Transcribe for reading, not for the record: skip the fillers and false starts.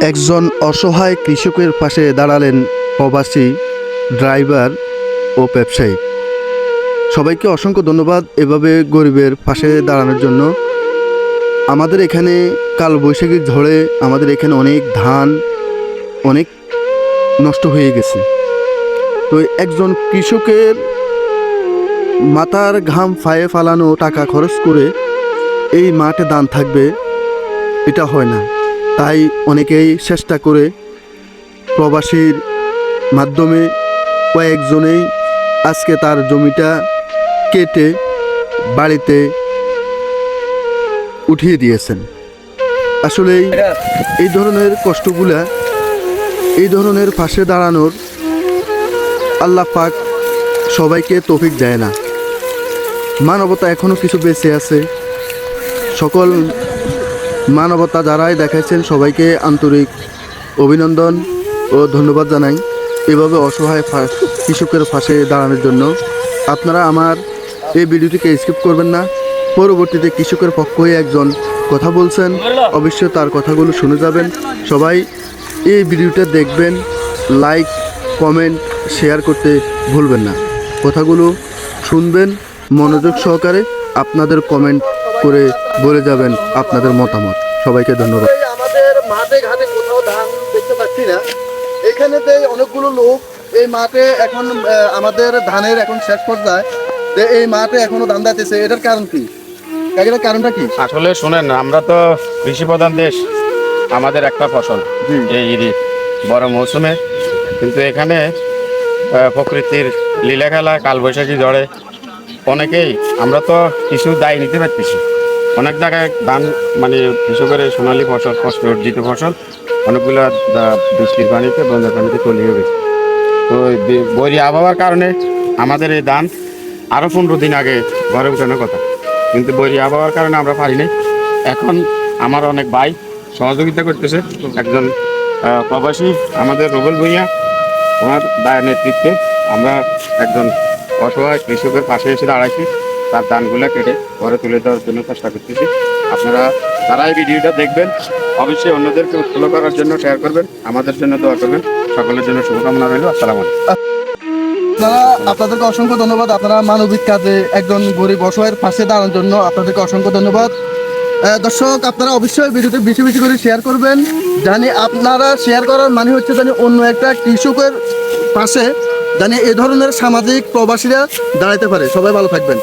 একজন অসহায় কৃষকের পাশে দাঁড়ালেন প্রবাসী ড্রাইভার ও ব্যবসায়ী। সবাইকে অসংখ্য ধন্যবাদ এভাবে গরিবের পাশে দাঁড়ানোর জন্য। আমাদের এখানে কালবৈশাখীর ঝড়ে আমাদের এখানে অনেক ধান অনেক নষ্ট হয়ে গেছে। তো একজন কৃষকের মাথার ঘাম ফায়ে ফালানো টাকা খরচ করে এই মাঠে ধান থাকবে এটা হয় না। তাই অনেকেই চেষ্টা করে প্রবাসীর মাধ্যমে কয়েকজনেই আজকে তার জমিটা কেটে বাড়িতে উঠিয়ে দিয়েছেন। আসলেই এই ধরনের কষ্টগুলা, এই ধরনের পাশে দাঁড়ানোর আল্লাহ পাক সবাইকে তৌফিক দেয় না। মানবতা এখনও কিছু বেঁচে আছে। সকল মানবতা যারাই দেখাচ্ছেন সবাইকে আন্তরিক অভিনন্দন ও ধন্যবাদ জানাই এভাবে অসহায় কৃষকের পাশে দাঁড়ানোর জন্য। আপনারা আমার এই ভিডিওটিকে স্কিপ করবেন না। পরবর্তীতে কৃষকের পক্ষ হয়ে একজন কথা বলছেন, অবশ্যই তার কথাগুলো শুনে যাবেন। সবাই এই ভিডিওটা দেখবেন, লাইক কমেন্ট শেয়ার করতে ভুলবেন না। কথাগুলো শুনবেন মনোযোগ সহকারে, আপনাদের কমেন্ট করে বলে যাবেন আপনাদের মতামত। সবাইকে ধন্যবাদ। আমাদের মাঠে ঘাটে কোথাও ধান দেখতে পাচ্ছি না। এখানেতে অনেকগুলো লোক এই মাঠে এখন আমাদের ধানের এখন শেষ পর্যায়ে এই মাঠে এখনো ধান দিতেছে। এটার কারণ কি? এটার কারণটা কি? আসলে শুনেন, আমরা তো কৃষি প্রধান দেশ, আমাদের একটা ফসল এই বড় মৌসুমে, কিন্তু এখানে প্রকৃতির লীলা খেলা কালবৈশাখী ঝড়ে অনেকেই আমরা তো কিছু দায় নিতে পারতেছি। অনেক জায়গায় ধান মানে কৃষকের সোনালী ফসল, কষ্ট অর্জিত ফসল অনেকগুলো বৃষ্টির পানিতে বন্যার পানিতে তলিয়ে গেছে। তো বৈরী আবহাওয়ার কারণে আমাদের এই ধান আরও 15 দিন আগে ঘরে উঠানোর কথা, কিন্তু বৈরী আবহাওয়ার কারণে আমরা পারি নাই। এখন আমার অনেক ভাই সহযোগিতা করতেছে। একজন প্রবাসী আমাদের রুবেল ভূঁইয়া, ওনার দায়ের নেতৃত্বে আমরা একজন অসহায় কৃষকের পাশে এসে দাঁড়াইছি। তার ধানগুলো কেটে ঘরে তুলে দেওয়ার জন্য চেষ্টা করতেছি। আপনারা যারা এই ভিডিওটা দেখবেন অবশ্যই অন্যদেরকে উৎসাহ করার জন্য শেয়ার করবেন, আমাদের জন্য দোয়া করবেন। সকলের জন্য শুভকামনা রইল। আসসালামু আলাইকুম। আপনাদেরকে অসংখ্য ধন্যবাদ। আপনারা মানবিক কাজে একজন গরিব অসহায়ের পাশে দাঁড়ানোর জন্য আপনাদেরকে অসংখ্য ধন্যবাদ। দর্শক, আপনারা অবশ্যই ভিডিওটি বেশি বেশি করে শেয়ার করবেন। জানি আপনারা শেয়ার করার মানে হচ্ছে জানি অন্য একটা কৃষকের পাশে জানি এ ধরনের সামাজিক প্রবাসীরা দাঁড়াতে পারে। সবাই ভালো থাকবেন।